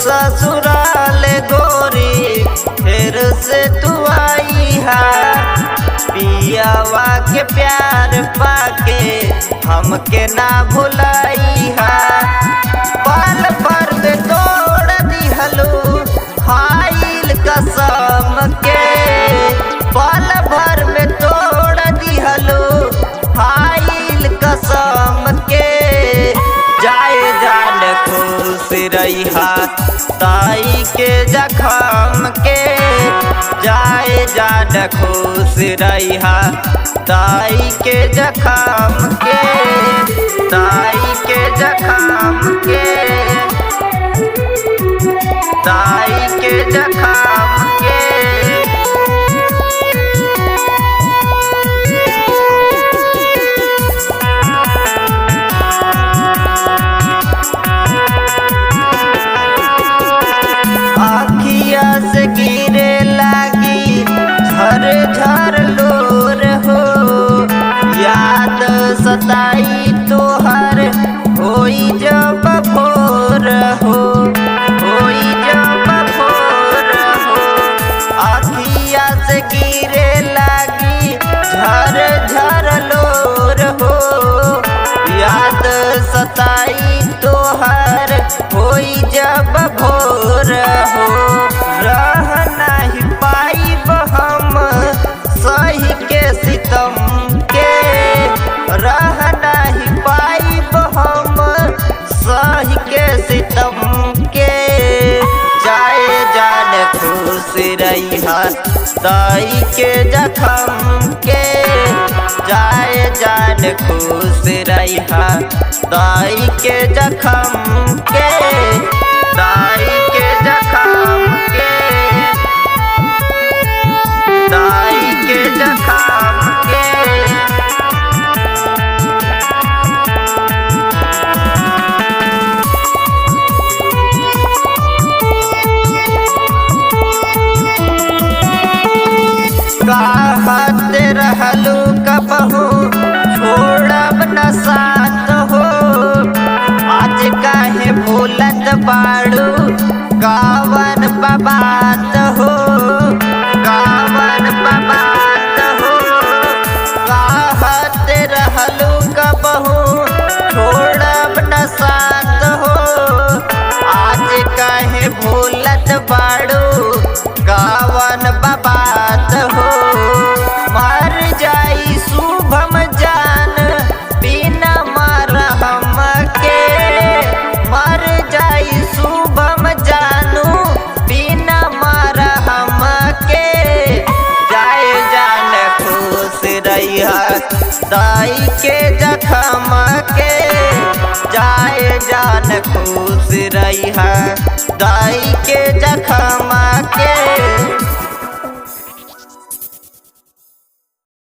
ससुराल गोरी फिर से तू आई है। पियावा के प्यार पाके हमके ना भुलाई है। पल भर में तोड़ दिहलू खाइल कसम के। पल भर में तोड़ दिहलू खाइल कसम के। जाए जान खुश रहिहा ताई के जखम के। जाए जान खुश रहिहा ताई के जखम के। ताई के जखम के। ताई के जखम के। आँखिया से गिरे लागी झर झर लोर हो। याद सताई तोहर होई जब भोर हो। होई जब भोर हो। आँखिया से गिरे लागी झर झर लोर हो। याद सताई तोहर होई जब भोर हो। रह नहीं पाइब हम सही के सितम के। रह नहीं पाइब हम सही के सितम के। जाए जान खुश रहिहा ताई के जखम के। जाए जान खुश रहिहा ताई के जखम के। ताई के जखम के। ताई के जखम के। कहत रहलू कबहू छोड़ब न साथ हो। आज काहे भूलत बाड़ू गावन बात हो। गावन बात हो। कहत रहलू कबहू छोड़ब न साथ हो। आज काहे भूलत बाड़ू गावन बात हो। मर जाई शुभम जान बिना मरहम के। मर जाई शुभम जानू बिना मरहम के। जाए जान खुश रहिहा ताई के जखम के। जाए जान खुश रहिहा ताई के जखम के।